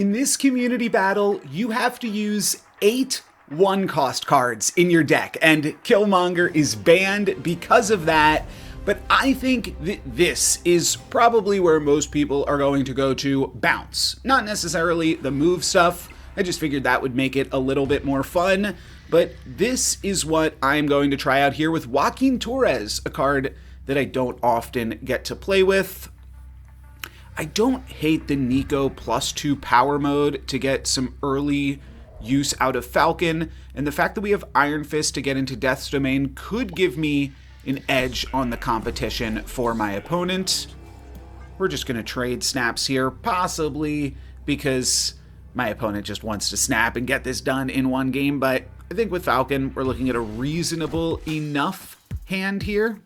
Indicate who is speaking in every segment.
Speaker 1: In this community battle, you have to use 8 one-cost cards in your deck, and Killmonger is banned because of that. But I think this is probably where most people are going to go to bounce. Not necessarily the move stuff. I just figured that would make it a little bit more fun. But this is what I'm going to try out here with Joaquin Torres, a card that I don't often get to play with. I don't hate the Nico +2 power mode to get some early use out of Falcon, and the fact that we have Iron Fist to get into Death's Domain could give me an edge on the competition for my opponent. We're just going to trade snaps here, possibly because my opponent just wants to snap and get this done in one game, but I think with Falcon, we're looking at a reasonable enough hand here.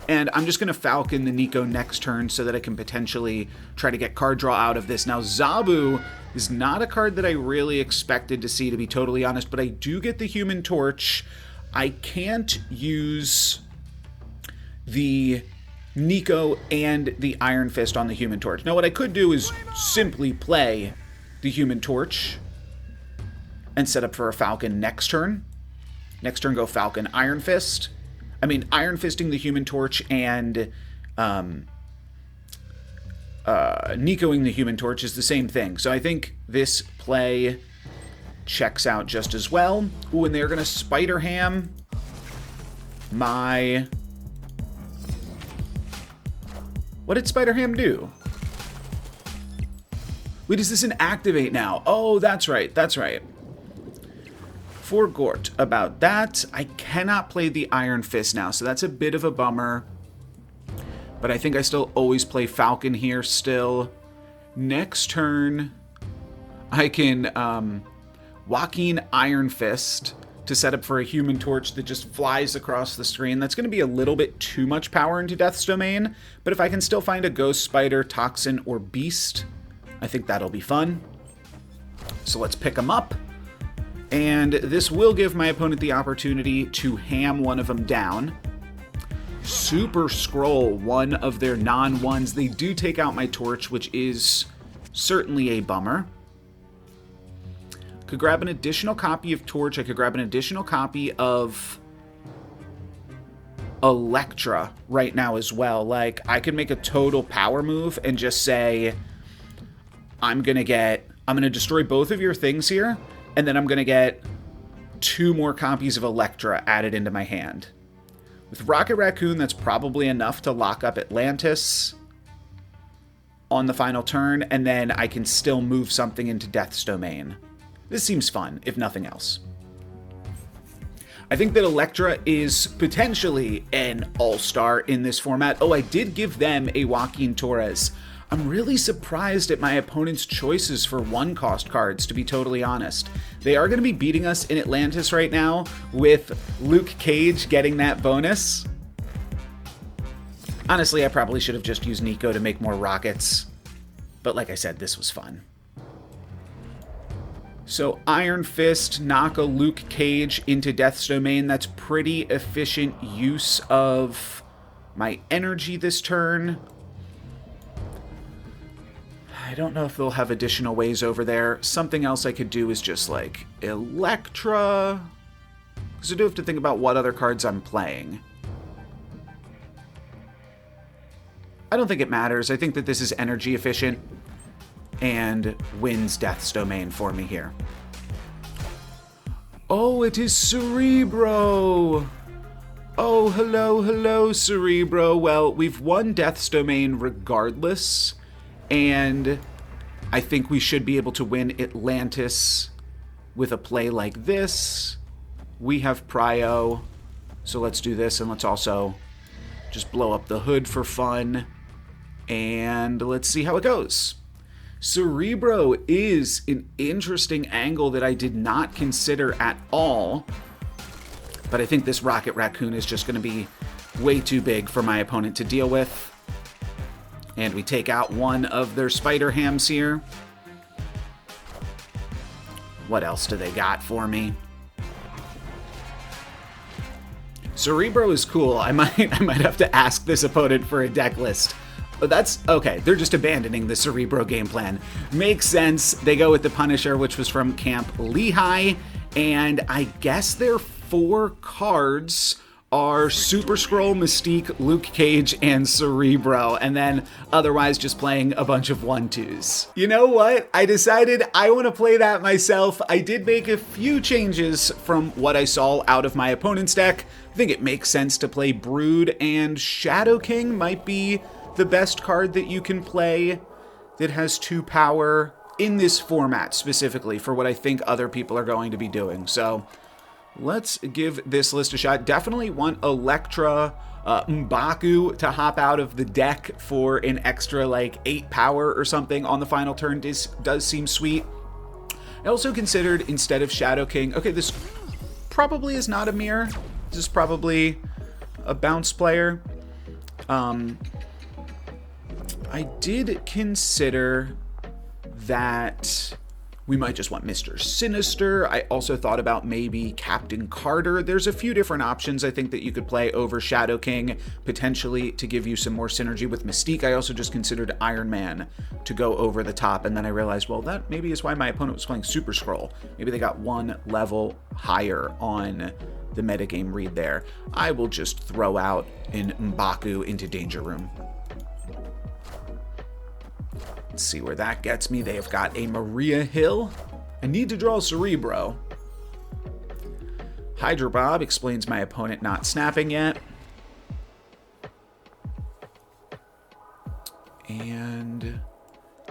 Speaker 1: And I'm just going to Falcon the Nico next turn so that I can potentially try to get card draw out of this. Now, Zabu is not a card that I really expected to see, to be totally honest, but I do get the Human Torch. I can't use the Nico and the Iron Fist on the Human Torch. Now, what I could do is simply play the Human Torch and set up for a Falcon next turn. Next turn, go Falcon Iron Fist. I mean, Iron Fisting the Human Torch and Nicoing the Human Torch is the same thing. So I think this play checks out just as well. Ooh, and they're going to Spider Ham my... What did Spider Ham do? Wait, is this an activate now? Oh, that's right. That's right. Forgot about that. I cannot play the Iron Fist now, so that's a bit of a bummer. But I think I still always play Falcon here still. Next turn, I can Joaquin Iron Fist to set up for a Human Torch that just flies across the screen. That's going to be a little bit too much power into Death's Domain, but if I can still find a Ghost Spider, Toxin, or Beast, I think that'll be fun. So let's pick them up. And this will give my opponent the opportunity to ham one of them down. Super Scroll one of their non-ones. They do take out my Torch, which is certainly a bummer. Could grab an additional copy of Torch. I could grab an additional copy of Electra right now as well. Like, I could make a total power move and just say, I'm going to destroy both of your things here, and then I'm going to get 2 more copies of Electra added into my hand. With Rocket Raccoon, that's probably enough to lock up Atlantis on the final turn, and then I can still move something into Death's Domain. This seems fun, if nothing else. I think that Electra is potentially an all-star in this format. Oh, I did give them a Joaquin Torres. I'm really surprised at my opponent's choices for one-cost cards, to be totally honest. They are going to be beating us in Atlantis right now, with Luke Cage getting that bonus. Honestly, I probably should have just used Nico to make more rockets. But like I said, this was fun. So Iron Fist, knock a Luke Cage into Death's Domain. That's pretty efficient use of my energy this turn. I don't know if they'll have additional ways over there. Something else I could do is just like Electra. Because I do have to think about what other cards I'm playing. I don't think it matters. I think that this is energy efficient and wins Death's Domain for me here. Oh, it is Cerebro! Oh, hello, Cerebro. Well, we've won Death's Domain regardless, and I think we should be able to win Atlantis with a play like this. We have Prio, so let's do this, and let's also just blow up the hood for fun, and let's see how it goes. Cerebro is an interesting angle that I did not consider at all, but I think this Rocket Raccoon is just going to be way too big for my opponent to deal with. And we take out one of their Spider Hams here. What else do they got for me? Cerebro is cool. I might have to ask this opponent for a deck list. Oh, that's okay. They're just abandoning the Cerebro game plan. Makes sense. They go with the Punisher, which was from Camp Lehigh. And I guess their 4 cards are Super Skrull, Mystique, Luke Cage, and Cerebro, and then otherwise just playing a bunch of 1/2s. You know what? I decided I want to play that myself. I did make a few changes from what I saw out of my opponent's deck. I think it makes sense to play Brood, and Shadow King might be the best card that you can play that has 2 power in this format specifically for what I think other people are going to be doing. So let's give this list a shot. Definitely want Electra, M'Baku to hop out of the deck for an extra like 8 power or something on the final turn. This does seem sweet. I also considered, instead of Shadow King, okay, this probably is not a mirror. This is probably a bounce player. I did consider that we might just want Mr. Sinister. I also thought about maybe Captain Carter. There's a few different options I think that you could play over Shadow King, potentially to give you some more synergy with Mystique. I also just considered Iron Man to go over the top, and then I realized, well, that maybe is why my opponent was playing Super Skrull. Maybe they got 1 level higher on the metagame read there. I will just throw out an M'Baku into Danger Room. Let's see where that gets me. They have got a Maria Hill. I need to draw Cerebro. Hydra Bob explains my opponent not snapping yet. And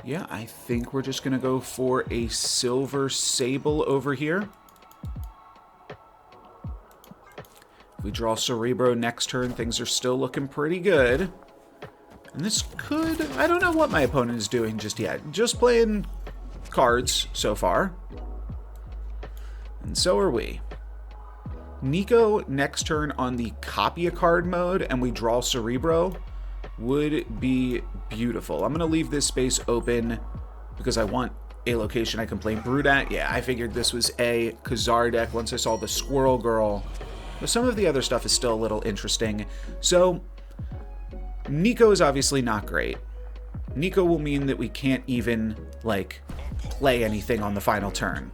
Speaker 1: yeah, I think we're just going to go for a Silver Sable over here. If we draw Cerebro next turn, things are still looking pretty good. And this could... I don't know what my opponent is doing just yet. Just playing cards so far. And so are we. Nico next turn on the copy a card mode and we draw Cerebro would be beautiful. I'm going to leave this space open because I want a location I can play Brood at. Yeah, I figured this was a Khazar deck once I saw the Squirrel Girl. But some of the other stuff is still a little interesting. So Nico is obviously not great. Nico will mean that we can't even, like, play anything on the final turn.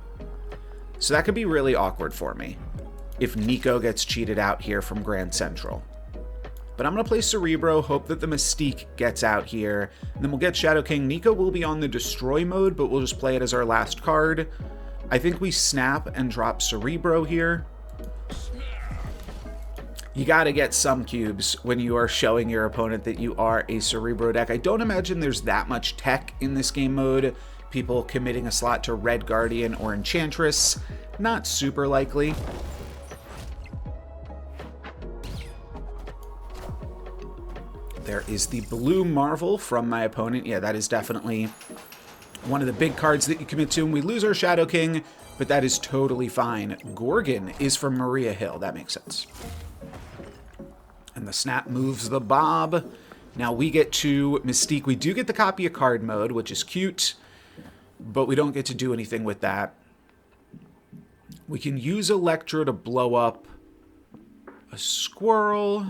Speaker 1: So that could be really awkward for me if Nico gets cheated out here from Grand Central. But I'm going to play Cerebro, hope that the Mystique gets out here, and then we'll get Shadow King. Nico will be on the Destroy mode, but we'll just play it as our last card. I think we snap and drop Cerebro here. You got to get some cubes when you are showing your opponent that you are a Cerebro deck. I don't imagine there's that much tech in this game mode. People committing a slot to Red Guardian or Enchantress, not super likely. There is the Blue Marvel from my opponent. Yeah, that is definitely one of the big cards that you commit to. And we lose our Shadow King, but that is totally fine. Gorgon is from Maria Hill. That makes sense. And the snap moves the Bob. Now we get to Mystique. We do get the copy a card mode, which is cute, but we don't get to do anything with that. We can use Electro to blow up a squirrel.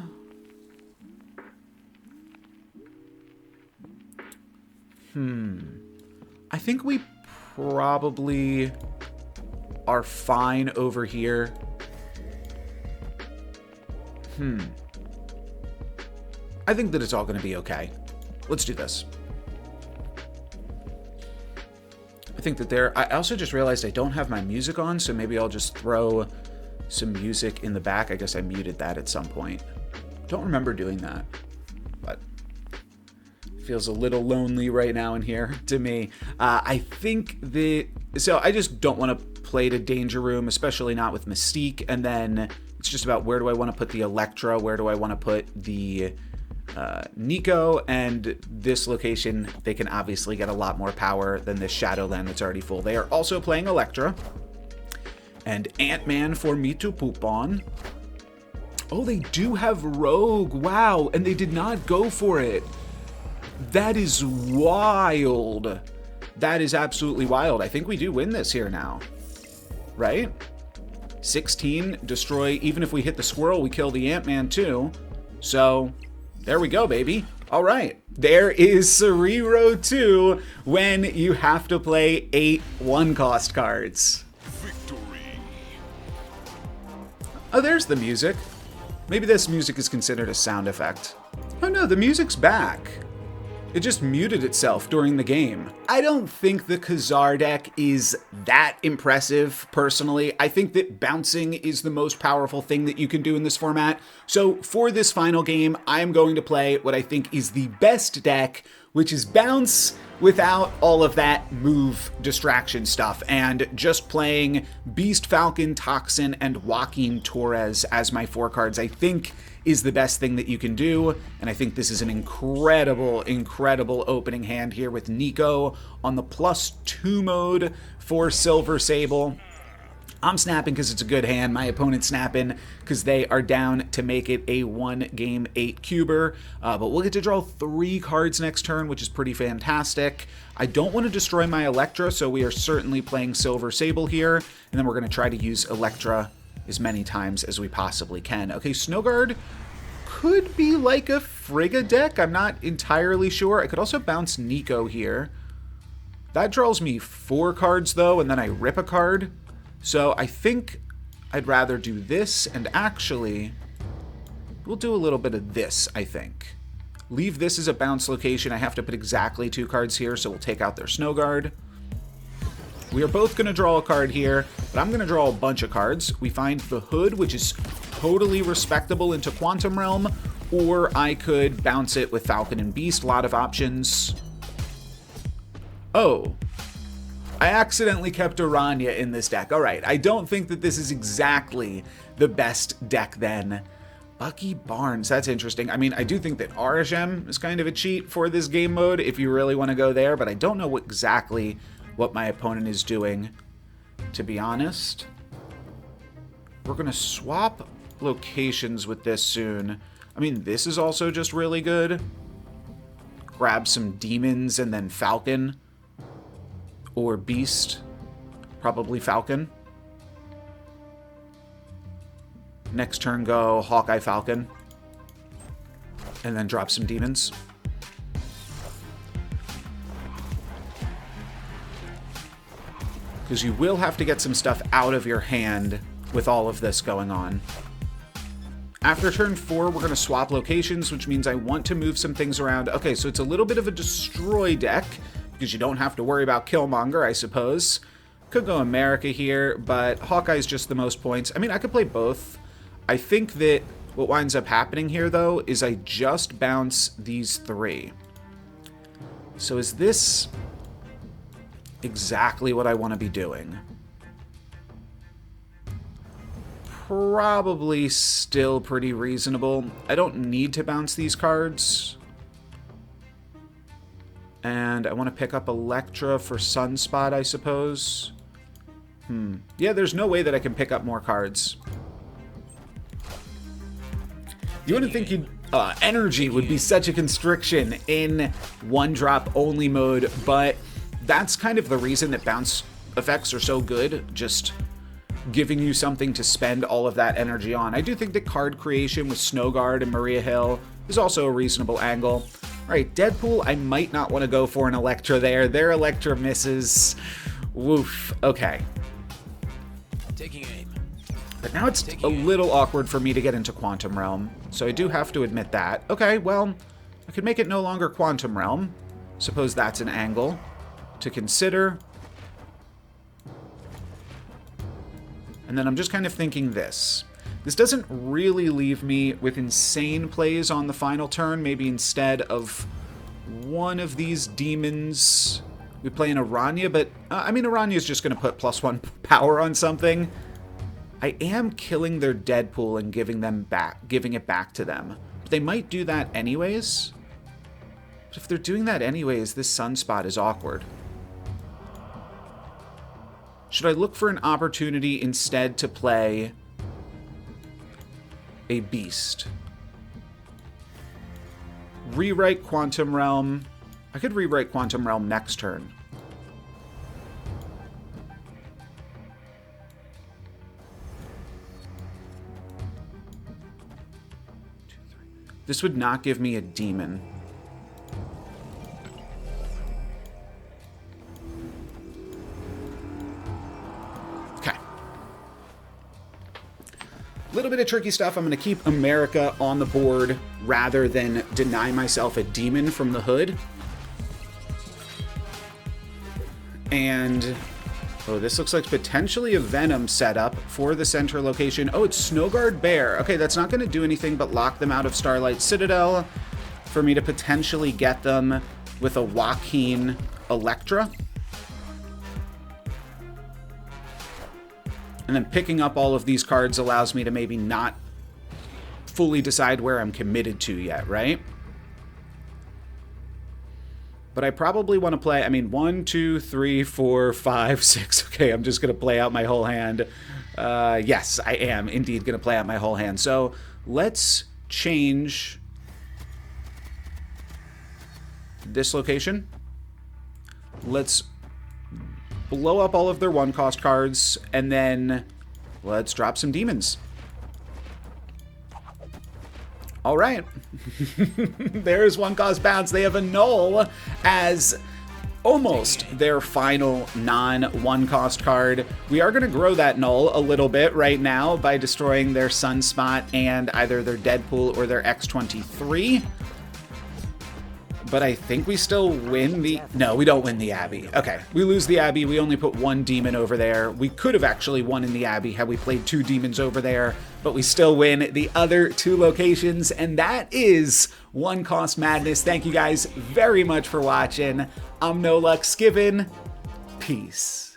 Speaker 1: I think we probably are fine over here. I think that it's all going to be okay. Let's do this. I think that I also just realized I don't have my music on, so maybe I'll just throw some music in the back. I guess I muted that at some point. Don't remember doing that, but it feels a little lonely right now in here to me. I think that... So I just don't want to play to Danger Room, especially not with Mystique, and then it's just about where do I want to put the Electra, where do I want to put the... Nico, and this location, they can obviously get a lot more power than this Shadowland that's already full. They are also playing Electra. And Ant-Man for me to poop on. Oh, they do have Rogue. Wow, and they did not go for it. That is wild. That is absolutely wild. I think we do win this here now. Right? 16, destroy. Even if we hit the squirrel, we kill the Ant-Man too. So... there we go, baby. All right, there is Cerebro 2 when you have to play 8 1-cost cards.
Speaker 2: Victory.
Speaker 1: Oh, there's the music. Maybe this music is considered a sound effect. Oh no, the music's back. It just muted itself during the game. I don't think the Khazar deck is that impressive, personally. I think that bouncing is the most powerful thing that you can do in this format. So for this final game, I'm going to play what I think is the best deck, which is bounce without all of that move distraction stuff, and just playing Beast Falcon, Toxin, and Joaquin Torres as my 4 cards, I think is the best thing that you can do. And I think this is an incredible, incredible opening hand here with Nico on the +2 mode for Silver Sable. I'm snapping because it's a good hand. My opponent's snapping because they are down to make it a 1-game 8-cuber. But we'll get to draw 3 cards next turn, which is pretty fantastic. I don't want to destroy my Electra, so we are certainly playing Silver Sable here. And then we're going to try to use Electra as many times as we possibly can. Okay, Snowguard could be like a Frigga deck. I'm not entirely sure. I could also bounce Nico here. That draws me 4 cards, though, and then I rip a card. So I think I'd rather do this, and actually, we'll do a little bit of this, I think. Leave this as a bounce location. I have to put exactly 2 cards here, so we'll take out their Snowguard. We are both going to draw a card here, but I'm going to draw a bunch of cards. We find the Hood, which is totally respectable into Quantum Realm, or I could bounce it with Falcon and Beast. A lot of options. Oh. I accidentally kept Aranya in this deck. All right, I don't think that this is exactly the best deck then. Bucky Barnes, that's interesting. I mean, I do think that RSM is kind of a cheat for this game mode if you really want to go there, but I don't know exactly what my opponent is doing, to be honest. We're going to swap locations with this soon. I mean, this is also just really good. Grab some Demons and then Falcon. Or Beast. Probably Falcon. Next turn go Hawkeye Falcon. And then drop some Demons. Because you will have to get some stuff out of your hand with all of this going on. After turn 4, we're going to swap locations, which means I want to move some things around. Okay, so it's a little bit of a destroy deck, because you don't have to worry about Killmonger, I suppose. Could go America here, but Hawkeye's just the most points. I mean, I could play both. I think that what winds up happening here, though, is I just bounce these 3. So is this exactly what I want to be doing? Probably still pretty reasonable. I don't need to bounce these cards. And I want to pick up Electra for Sunspot, I suppose. Yeah, there's no way that I can pick up more cards. You wouldn't think you'd... energy would be such a constriction in 1-drop only mode, but that's kind of the reason that bounce effects are so good, just giving you something to spend all of that energy on. I do think that card creation with Snowguard and Maria Hill is also a reasonable angle. All right, Deadpool, I might not want to go for an Electra there. Their Electra misses. Woof. Okay.
Speaker 2: Taking aim.
Speaker 1: But now it's a little awkward for me to get into Quantum Realm, so I do have to admit that. Okay, well, I could make it no longer Quantum Realm. Suppose that's an angle to consider. And then I'm just kind of thinking this. This doesn't really leave me with insane plays on the final turn. Maybe instead of one of these demons, we play an Aranya, but I mean, Aranya is just going to put +1 power on something. I am killing their Deadpool and giving it back to them. But they might do that anyways. But if they're doing that anyways, this Sunspot is awkward. Should I look for an opportunity instead to play a Beast? Rewrite Quantum Realm. I could rewrite Quantum Realm next turn. This would not give me a demon. little bit of tricky stuff. I'm going to keep America on the board rather than deny myself a demon from the hood. And, oh, this looks like potentially a Venom setup for the center location. Oh, it's Snowguard Bear. Okay, that's not going to do anything but lock them out of Starlight Citadel for me to potentially get them with a Joaquin Electra. And then picking up all of these cards allows me to maybe not fully decide where I'm committed to yet, right? But I probably want to play, I mean, 1, 2, 3, 4, 5, 6. Okay, I'm just going to play out my whole hand. Yes, I am indeed going to play out my whole hand. So let's change this location. Let's blow up all of their 1-cost cards, and then let's drop some demons. All right. There's 1-cost bounce. They have a null as almost their final non-1-cost card. We are going to grow that null a little bit right now by destroying their Sunspot and either their Deadpool or their X-23. But I think we still win the... No, we don't win the Abbey. Okay, we lose the Abbey. We only put 1 demon over there. We could have actually won in the Abbey had we played 2 demons over there, but we still win the other 2 locations, and that is 1-cost madness. Thank you guys very much for watching. I'm NoLucksGiven. Peace.